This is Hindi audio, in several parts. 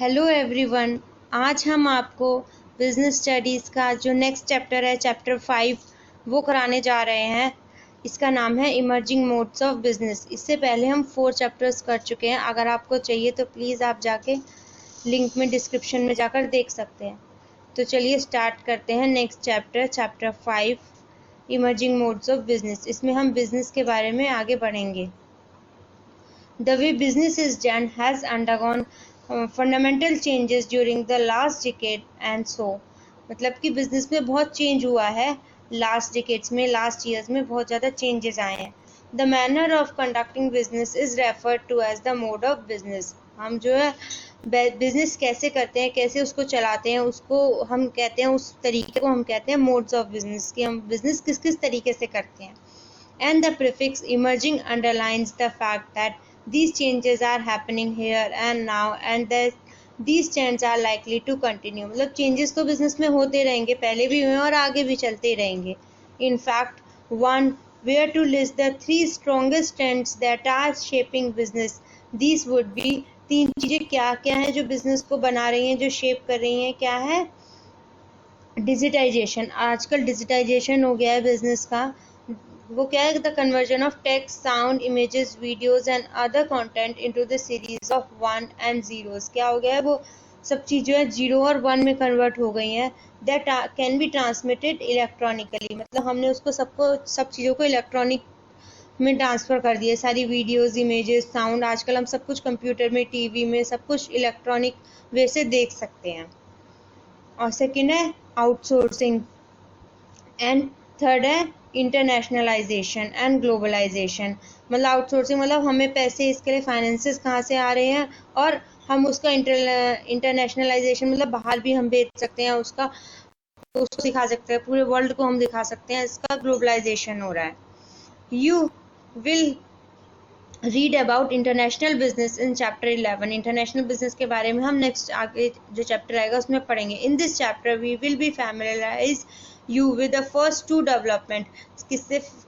हेलो एवरीवन, आज हम आपको बिजनेस स्टडीज़ का जो नेक्स्ट चैप्टर है चैप्टर 5 वो कराने जा रहे हैं। इसका नाम है इमर्जिंग मोड्स ऑफ बिजनेस। इससे पहले हम 4 चैप्टर्स कर चुके हैं। अगर आपको चाहिए तो प्लीज़ आप जाके लिंक में डिस्क्रिप्शन में जाकर देख सकते हैं। तो चलिए स्टार्ट करते हैं next chapter 5 emerging modes of business. इसमें हम बिजनेस के बारे में आगे बढ़ेंगे। The way business is done has undergone fundamental changes during the last decade and so मतलब कि बिजनेस में बहुत चेंज हुआ है लास्ट डिकेड्स में, लास्ट ईयर्स में बहुत ज़्यादा चेंजेस आए हैं। The manner of conducting business is referred to as the mode of business. हम जो है बिजनेस कैसे करते हैं, कैसे उसको चलाते हैं, उसको हम कहते हैं, उस तरीके को हम कहते हैं मोड्स ऑफ बिजनेस, कि हम बिजनेस किस किस तरीके से करते हैं। And the prefix emerging underlines the fact that these changes are happening here and now and that these trends are likely to continue। मतलब changes तो business में होते रहेंगे, पहले भी हुए और आगे भी चलते रहेंगे। In fact, one were to list the 3 strongest trends that are shaping business, these would be 3 चीज़ें क्या क्या हैं जो business को बना रही हैं, जो shape कर रही हैं। क्या है? डिजिटाइजेशन। आजकल डिजिटाइजेशन हो गया है बिजनेस का। वो क्या है? The conversion of text, sound, images, videos and other content into the series of 1 and zeros. क्या हो गया है? वो सब चीज़ें हैं 0 और 1 में कन्वर्ट हो गई हैं। That can be transmitted electronically. मतलब हमने उसको सब चीज़ों को इलेक्ट्रॉनिक में ट्रांसफ़र कर दिया। सारी वीडियोस, इमेजेस, साउंड, आजकल हम सब कुछ कंप्यूटर में, टीवी में, सब कुछ इलेक्ट्रॉनिक वे से देख सकते हैं। और सेकेंड है आउटसोर्सिंग एंड थर्ड है इंटरनेशनलाइजेशन एंड ग्लोबलाइजेशन। मतलब आउटसोर्सिंग मतलब हमें पैसे इसके लिए फाइनेंसेस कहाँ से आ रहे हैं और हम उसका इंटरनेशनलाइजेशन मतलब बाहर भी हम बेच सकते हैं, उसको दिखा सकते हैं, पूरे वर्ल्ड को हम दिखा सकते हैं। इसका ग्लोबलाइजेशन हो रहा है। You will read about international business in chapter 11। International business के बारे में हम नेक्स्ट आगे जो चैप्टर आएगा उसमें पढ़ेंगे। In this chapter we will be familiarise you with the first 2 development.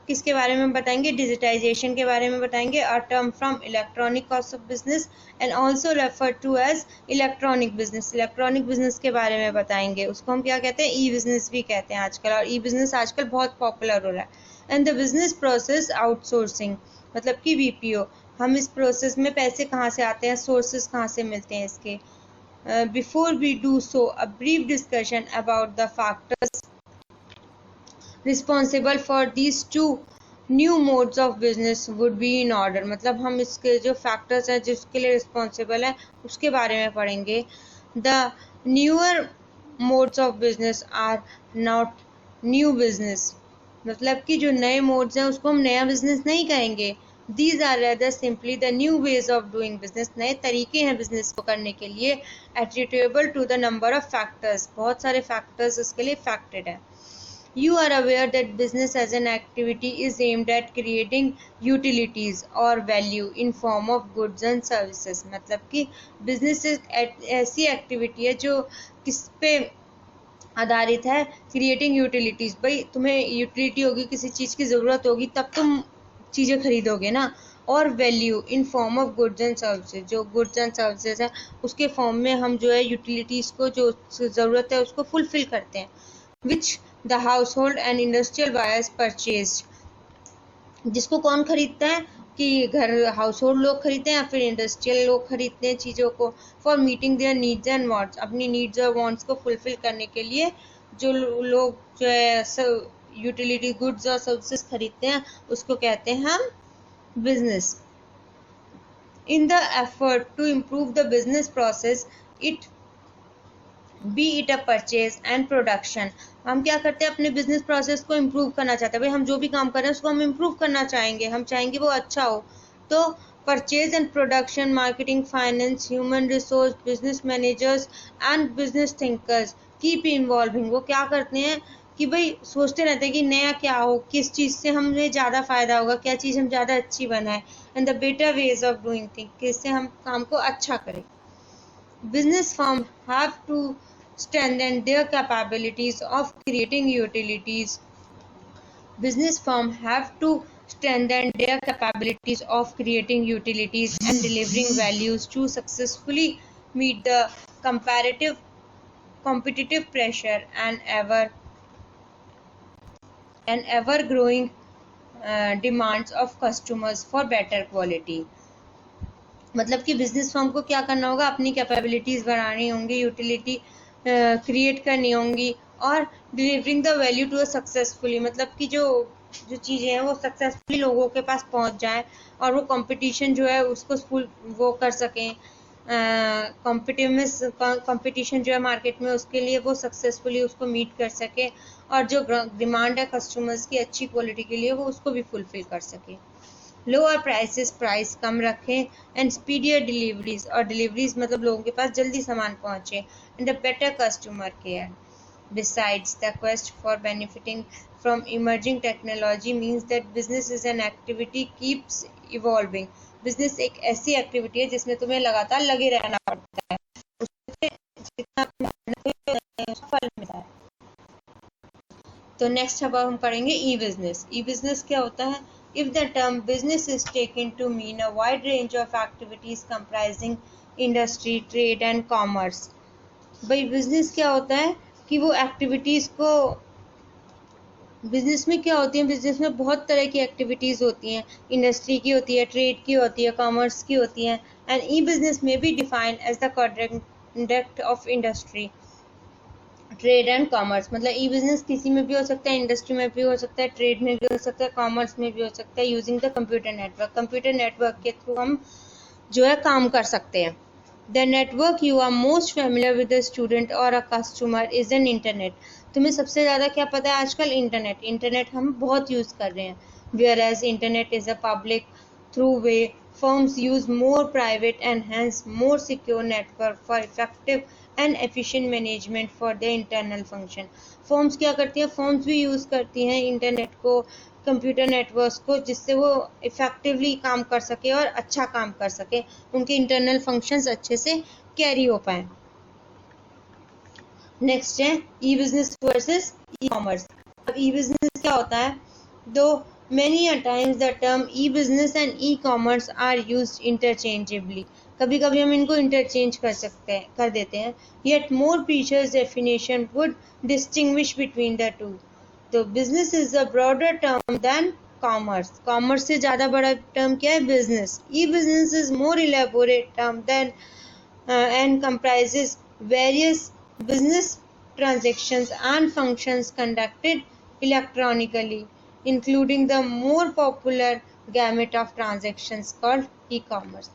किसके बारे में बताएंगे? डिजिटाइजेशन के बारे में बताएंगे। A term from electronic cost of business and also refer to as electronic business. इलेक्ट्रॉनिक बिजनेस के बारे में बताएंगे। उसको हम क्या कहते हैं? ई बिजनेस भी कहते हैं आजकल, और ई बिजनेस आजकल बहुत पॉपुलर हो रहा है। And the business process outsourcing मतलब कि बीपीओ। हम इस प्रोसेस में पैसे कहाँ से आते हैं, सोर्सेज कहाँ से मिलते हैं इसके। Before we do so a brief discussion about the factors responsible for these 2 new modes of business would be in order. मतलब हम इसके जो फैक्टर्स हैं जिसके लिए रिस्पॉन्सिबल है उसके बारे में पढ़ेंगे। The newer modes of business are not new business. मतलब कि जो नए मोड्स हैं उसको हम नया बिजनेस नहीं कहेंगे। These are rather simply the new ways of doing business। नए तरीके हैं बिजनेस को करने के लिए। Attributable to the number of factors। बहुत सारे factors इसके लिए factored है। You are aware that business as an activity is aimed at creating utilities or value in form of goods and services। मतलब कि business एक ऐसी एक्टिविटी है जो किस पे आधारित है? Creating utilities. भाई तुम्हें यूटिलिटी होगी, किसी चीज़ की ज़रूरत होगी तब तुम चीज़ें खरीदोगे ना। और value in form of goods and services. जो गुड्स एंड सर्विसेज है उसके फॉर्म में हम जो है यूटिलिटीज़ को जो ज़रूरत है उसको फुलफिल करते हैं। Which the house hold and industrial buyers purchase. जिसको कौन खरीदता है? कि घर हाउस होल्ड लोग खरीदते हैं या फिर इंडस्ट्रियल लोग खरीदते हैं चीज़ों को। For meeting there needs and wants. अपनी नीड्स और वांट्स को फुलफिल करने के लिए जो लोग जो है यूटिलिटी गुड्स और सर्विसेज खरीदते हैं उसको कहते हैं हम business. In the effort to improve the business process be it a purchase and production. हम क्या करते हैं? अपने बिजनेस प्रोसेस को इम्प्रूव करना चाहते हैं। भाई हम जो भी काम कर रहे हैं उसको हम इम्प्रूव करना चाहेंगे, हम चाहेंगे वो अच्छा हो। तो purchase and production, marketing, finance, human resource, business managers and business thinkers keep involving. वो क्या करते हैं कि भाई सोचते रहते हैं कि नया क्या हो, किस चीज़ से हमें ज़्यादा फायदा होगा, क्या चीज़ हम ज़्यादा अच्छी बनाए, and the better ways of doing thing, किससे हम काम को अच्छा करें। Business firms have to strengthen their capabilities of creating utilities. Business firms have to strengthen their capabilities of creating utilities and delivering values to successfully meet the competitive pressure and ever growing demands of customers for better quality. मतलब कि बिजनेस फर्म को क्या करना होगा, अपनी कैपेबिलिटीज बढ़ानी होंगी, यूटिलिटी क्रिएट करनी होंगी और delivering the value to a successfully, मतलब कि जो चीज़ें हैं वो सक्सेसफुली लोगों के पास पहुंच जाए और वो कंपटीशन जो है उसको फुल वो कर सकें, कंपटीशन जो है मार्केट में उसके लिए वो सक्सेसफुली उसको मीट कर सके और जो डिमांड है कस्टमर्स की अच्छी क्वालिटी के लिए वो उसको भी फुलफिल कर सके. लोअर प्राइसेस, प्राइस कम रखें एंड स्पीडियर डिलीवरीज, और डिलीवरीज मतलब लोगों के पास जल्दी सामान पहुंचे, and a better customer care. Besides, the quest for benefiting from emerging technology means that business is an activity keeps evolving. Business एक ऐसी एक्टिविटी है जिसमें तुम्हें लगातार लगे रहना पड़ता है, उसमें जितना फल मिलता है. तो नेक्स्ट अब हम पढ़ेंगे ई बिजनेस. ई बिजनेस क्या होता है? If the term business is taken to mean a wide range of activities comprising industry, trade and commerce. भाई बिजनेस क्या होता है कि वो एक्टिविटीज़ को, बिजनेस में क्या होती है, बिजनेस में बहुत तरह की एक्टिविटीज़ होती हैं, इंडस्ट्री की होती है, ट्रेड की होती है, कॉमर्स की होती हैं. And E business may be defined as the conduct of industry, trade and commerce. मतलब ई बिजनेस किसी में भी हो सकता है, इंडस्ट्री में भी हो सकता है, ट्रेड में भी हो सकता है, कॉमर्स में भी हो सकता है, using the computer network. Computer network के थ्रू हम जो है काम कर सकते हैं. The network you are most familiar with the student और a customer is an internet. तुम्हें सबसे ज़्यादा क्या पता है आजकल? इंटरनेट हम बहुत यूज़ कर रहे हैं. Whereas internet is a public through way, firms use more private and hence more secure network for effective and efficient management for their internal function. firms क्या करती हैं? firms भी यूज़ करती हैं इंटरनेट को, कंप्यूटर नेटवर्क्स को, जिससे वो इफेक्टिवली काम कर सके और अच्छा काम कर सके, उनके इंटरनल फंक्शंस अच्छे से कैरी हो पाए. नेक्स्ट है ई बिजनेस वर्सेस ई कॉमर्स. अब ई बिजनेस क्या होता है? दो many a times the term e-business and e-commerce are used interchangeably. कभी कभी हम इनको इंटरचेंज कर देते हैं. Yet more precise definition would distinguish between the two. तो business is a broader term than commerce. Commerce से ज़्यादा बड़ा term क्या है? business. E-business is more elaborate term than and comprises various business transactions and functions conducted electronically, including the more popular gamut of transactions called e-commerce.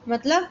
मतलब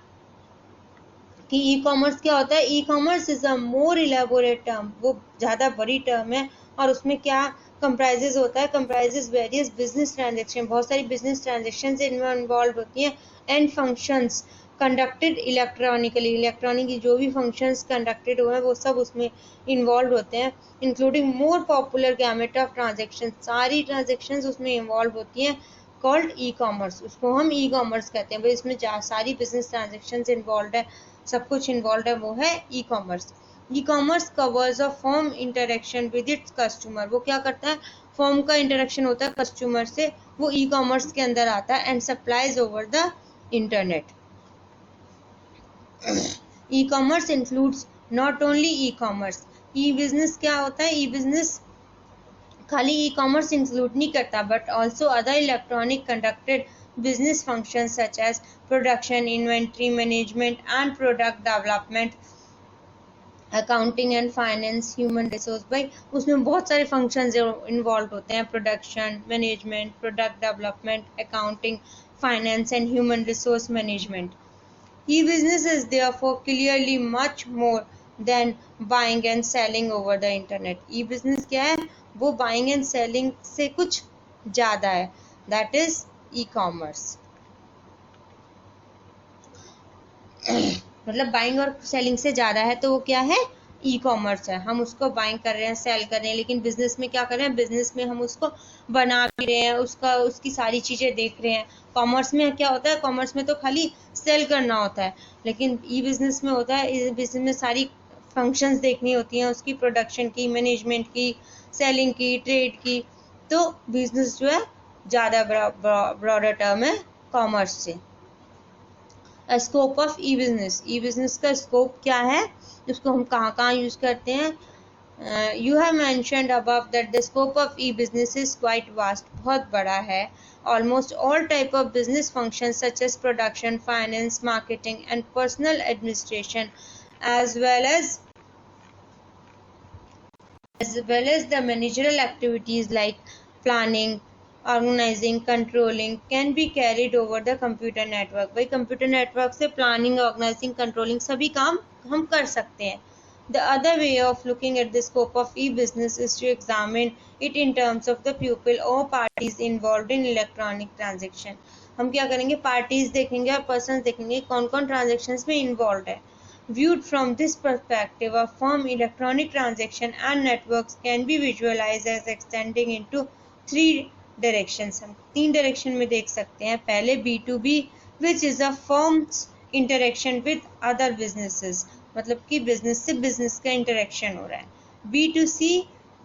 कि ई कॉमर्स क्या होता है? E commerce is a more elaborate term, वो ज़्यादा बड़ी टर्म है और उसमें क्या कंप्राइजेज होता है? कंप्राइजेज वेरियस बिजनेस ट्रांजेक्शन, बहुत सारी बिजनेस ट्रांजेक्शन इन्वॉल्व होती हैं, and functions conducted electronically, electronic जो भी फंक्शंस कंडक्टेड हुए हैं वो सब उसमें इन्वॉल्व होते हैं, including more popular gamete of transaction, सारी ट्रांजेक्शन्स उसमें इन्वॉल्व होती हैं, कॉल्ड ई कॉमर्स. उसको हम ई कॉमर्स कहते हैं. भाई इसमें सारी बिजनेस ट्रांजेक्शन्स इन्वॉल्व है, सब कुछ इन्वॉल्व है, वो है E commerce. E commerce covers a firm interaction with its customer. वो क्या करता है? फर्म का इंटरेक्शन होता है कस्टमर से, वो ई कॉमर्स के अंदर आता है, and supplies over the internet. E commerce includes not only e commerce. E business क्या होता है? ई बिजनेस खाली ई कॉमर्स इंक्लूड नहीं करता, but also other electronic conducted business functions such as production, inventory management and product development, accounting and finance, human resource. भाई उसमें बहुत सारे functions involved होते हैं, production, management, product development, accounting, finance and human resource management. E-business is therefore clearly much more than buying and selling over the internet. E-business क्या है? वो buying and selling से कुछ ज़्यादा है, that is ई-कॉमर्स. मतलब बाइंग और सेलिंग से ज़्यादा है तो वो क्या है? ई कॉमर्स है. हम उसको बाइंग कर रहे हैं, सेल कर रहे हैं, लेकिन बिजनेस में क्या कर रहे हैं? बिजनेस में हम उसको बना भी रहे हैं, उसकी सारी चीज़ें देख रहे हैं. कॉमर्स में क्या होता है? कॉमर्स में तो खाली सेल करना होता है, लेकिन ई बिजनेस में होता है, इस बिजनेस में सारी फंक्शंस देखनी होती हैं, उसकी प्रोडक्शन की, मैनेजमेंट की, सेलिंग की, ट्रेड की. तो बिजनेस जो है ज़्यादा ब्रॉडर टर्म है कॉमर्स से. Scope of E business, E business का स्कोप क्या है, उसको हम कहाँ कहाँ यूज करते हैं. You have mentioned above that the scope of e-business is quite vast, बहुत बड़ा है. Almost all type of business functions such as production, finance, marketing and personal administration as well as the managerial activities like planning, organizing, controlling can be carried over the computer network. भाई computer network से planning, organizing, controlling सभी काम हम कर सकते हैं. The other way of looking at the scope of e-business is to examine it in terms of the people or parties involved in electronic transaction. हम क्या करेंगे, parties देखेंगे और persons देखेंगे कौन कौन transactions में involved है. Viewed from this perspective, a firm electronic transaction and networks can be visualized as extending into three directions. हम तीन डायरेक्शन में देख सकते हैं. पहले B2B, which is a firm's interaction with other businesses, मतलब कि बिजनेस से बिजनेस का इंटरेक्शन हो रहा है. B2C,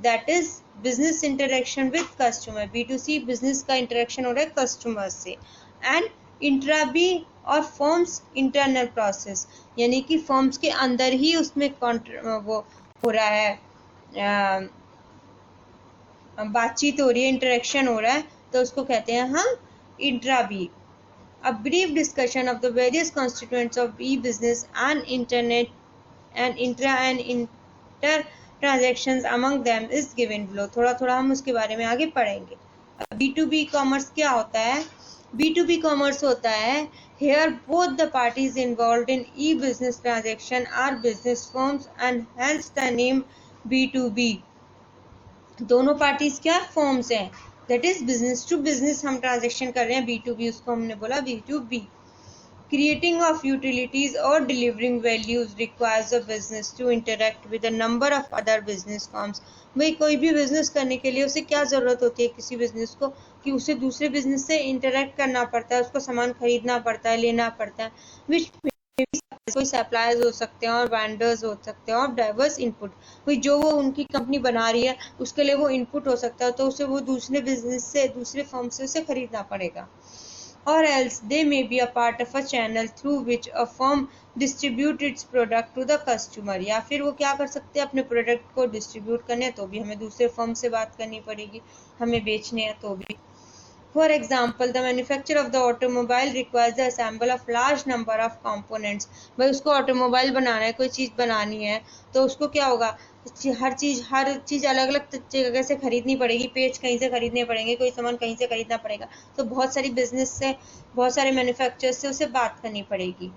that is business interaction with customer. B2C business का इंटरेक्शन हो रहा है कस्टमर से. एंड इंट्रा बी और फर्म्स इंटरनल प्रोसेस, यानी कि फर्म्स के अंदर ही उसमें वो हो रहा है, बातचीत हो रही है, इंटरेक्शन हो रहा है, तो उसको कहते हैं हम intra B. A brief discussion of the various constituents of e-business and internet and intra and inter transactions among them is given below. थोड़ा थोड़ा हम उसके बारे में आगे पढ़ेंगे. B2B कॉमर्स क्या होता है? B2B कॉमर्स होता है here both the parties involved in e-business transaction are business firms and hence the name B2B. दोनों पार्टीज क्या फॉर्म्स हैं, that is business to business हम ट्रांजेक्शन कर रहे हैं. B2B उसको हमने बोला B2B. Creating of utilities or delivering values requires a business to interact with a number of other business firms. भाई कोई भी बिजनेस करने के लिए उसे क्या जरूरत होती है किसी बिजनेस को, कि उसे दूसरे बिजनेस से इंटरेक्ट करना पड़ता है, उसको सामान खरीदना पड़ता है, लेना पड़ता है. विच कोई सप्लायर्स हो सकते हैं और वेंडर्स हो सकते हैं और डाइवर्स इनपुट. कोई जो वो उनकी कंपनी बना रही है उसके लिए वो इनपुट हो सकता है, तो उसे वो दूसरे बिजनेस से, दूसरे फर्म से उसे खरीदना पड़ेगा. Or else they may be a part of a channel through which a firm distribute its product to the customer. या फिर वो क्या कर सकते हैं, अपने प्रोडक्ट को डिस्ट्रीब्यूट करने हैं तो भी हमें दूसरे फर्म से बात करनी पड़ेगी, हमें बेचने हैं तो भी. For example, the manufacturer of the automobile requires the assemble of large number of components. भाई उसको ऑटोमोबाइल बनाना है, कोई चीज़ बनानी है, तो उसको क्या होगा, हर चीज़ अलग अलग जगह से खरीदनी पड़ेगी. पेज कहीं से खरीदने पड़ेंगे, कोई सामान कहीं से खरीदना पड़ेगा, तो बहुत सारी बिजनेस से, बहुत सारे मैन्युफैक्चरर से उसे बात करनी पड़ेगी.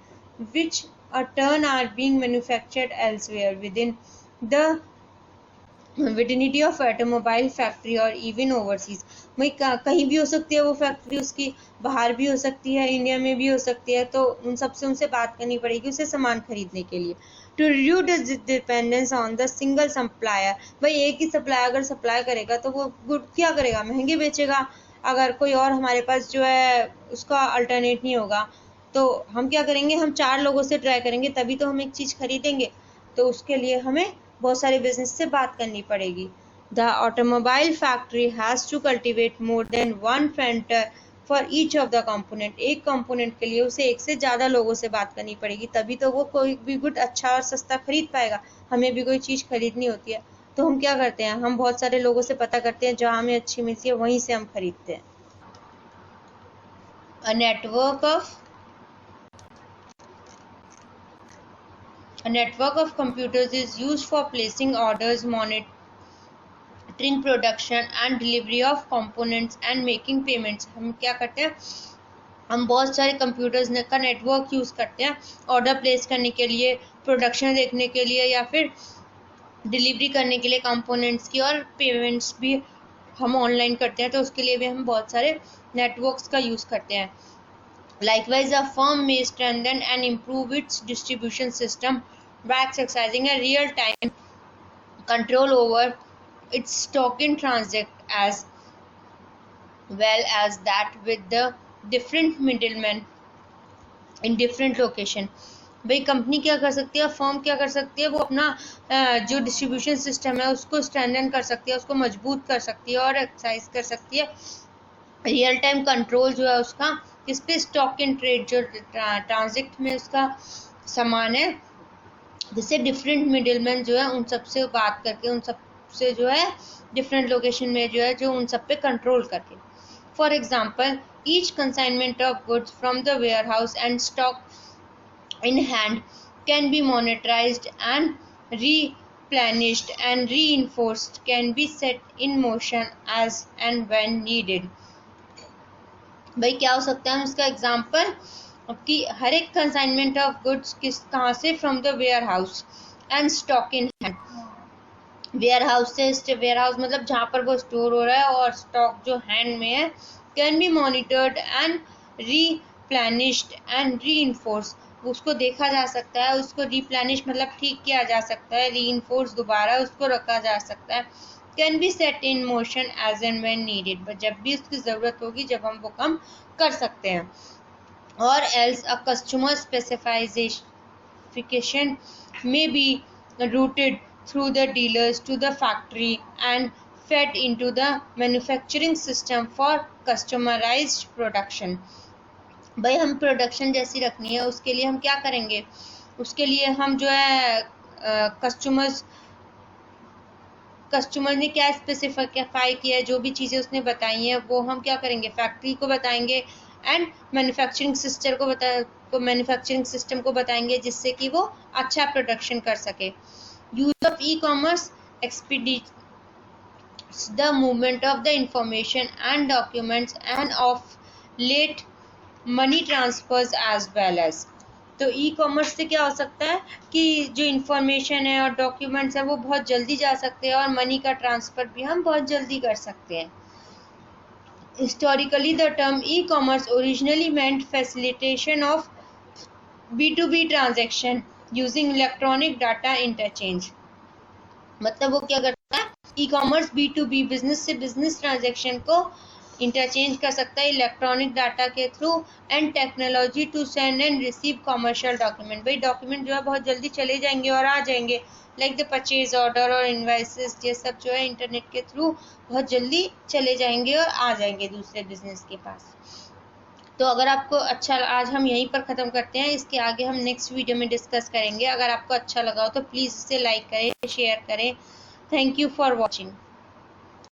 Which a turn are being manufactured elsewhere within the vicinity of automobile factory और इवन ओवरसीज. भाई कहीं भी हो सकती है वो फैक्ट्री, उसकी बाहर भी हो सकती है, इंडिया में भी हो सकती है, तो उन सबसे उनसे बात करनी पड़ेगी उसे सामान खरीदने के लिए. To reduce dependence on the single supplier. भाई एक ही सप्लायर अगर सप्लाई करेगा तो वो गुड क्या करेगा, महंगे बेचेगा. अगर कोई और हमारे पास जो है उसका अल्टरनेट नहीं होगा, तो हम क्या करेंगे, हम 4 लोगों से ट्राई करेंगे तभी तो हम एक चीज़ खरीदेंगे. तो उसके लिए हमें बहुत सारे बिजनेस से बात करनी पड़ेगी. The automobile factory has to cultivate more than one vendor for each of the component. एक कंपोनेंट के लिए उसे एक से ज़्यादा लोगों से बात करनी पड़ेगी, तभी तो वो कोई भी गुड अच्छा और सस्ता खरीद पाएगा. हमें भी कोई चीज़ खरीदनी होती है तो हम क्या करते हैं, हम बहुत सारे लोगों से पता करते हैं, जहाँ हमें अच्छी मिलती है वहीं से हम खरीदते हैं. A network of computers is used for placing orders, monitoring production and delivery of components and making payments. हम क्या करते हैं, हम बहुत सारे कंप्यूटर्स का नेटवर्क यूज़ करते हैं ऑर्डर प्लेस करने के लिए, प्रोडक्शन देखने के लिए या फिर डिलीवरी करने के लिए कंपोनेंट्स की, और पेमेंट्स भी हम ऑनलाइन करते हैं, तो उसके लिए भी हम बहुत सारे नेटवर्क्स का यूज़ करते हैं. Likewise, a firm may strengthen and improve its distribution system by exercising a real-time control over its stock in transit as well as that with the different middlemen in different location. भाई कंपनी क्या कर सकती है, फर्म क्या कर सकती है, वो अपना जो डिस्ट्रीब्यूशन सिस्टम है उसको स्ट्रेंथन कर सकती है, उसको मजबूत कर सकती है और एक्सरसाइज कर सकती है. रियल टाइम कंट्रोल जो है उसका किस पे, स्टॉक इन ट्रेड, जो ट्रांजिट में उसका सामान है, जिससे डिफरेंट मिडिलमैन जो है उन सब से बात करके, उन सब से जो है डिफरेंट लोकेशन में जो है, जो उन सब पे कंट्रोल करके. For example, each consignment of goods from the warehouse and stock in hand can be monitored and replenished and reinforced, can be set in motion as and when needed. भाई क्या हो सकता है इसका एग्जांपल कि हर एक कंसाइनमेंट ऑफ गुड्स कहाँ से, from the warehouse and stock in hand. Warehouse से, वेयर हाउस मतलब जहाँ पर वो स्टोर हो रहा है, और स्टॉक जो हैंड में है, can be monitored and replenished and reinforce, उसको देखा जा सकता है, उसको रिप्लेनिश मतलब ठीक किया जा सकता है, रीइंफोर्स दोबारा उसको रखा जा सकता है. Can be set in motion as and when needed, but जब भी उसकी ज़रूरत होगी, जब हम वो काम कर सकते हैं. और else a customer specification may be routed through the dealers to the factory and fed into the manufacturing system for customized production. भाई हम प्रोडक्शन जैसी रखनी है, उसके लिए हम क्या करेंगे, उसके लिए हम जो है कस्टमर ने क्या स्पेसिफाई किया है, जो भी चीज़ें उसने बताई हैं, वो हम क्या करेंगे, फैक्ट्री को बताएंगे, एंड मैन्युफैक्चरिंग सिस्टम को बताएंगे, जिससे कि वो अच्छा प्रोडक्शन कर सके. Use of e commerce expedites the movement of the information and documents and of late money transfers as well as. तो ई कॉमर्स से क्या हो सकता है कि जो इंफॉर्मेशन है और डॉक्यूमेंट्स है वो बहुत जल्दी जा सकते हैं, और मनी का ट्रांसफ़र भी हम बहुत जल्दी कर सकते हैं. Historically the term E commerce originally meant facilitation of B2B transaction using electronic data interchange. मतलब वो क्या करता है, ई कॉमर्स B2B, बिजनेस से बिजनेस ट्रांजेक्शन को इंटरचेंज कर सकता है इलेक्ट्रॉनिक डाटा के थ्रू, and technology to send and receive commercial document. भाई डॉक्यूमेंट जो है बहुत जल्दी चले जाएंगे और आ जाएंगे, लाइक द परचेज ऑर्डर और इनवाइसेस, ये सब जो है इंटरनेट के थ्रू बहुत जल्दी चले जाएंगे और आ जाएंगे दूसरे बिजनेस के पास. तो अगर आपको अच्छा, आज हम यहीं पर ख़त्म करते हैं, इसके आगे हम नेक्स्ट वीडियो में डिस्कस करेंगे. अगर आपको अच्छा लगा हो तो प्लीज़ इसे लाइक करें, शेयर करें. Thank you for watching.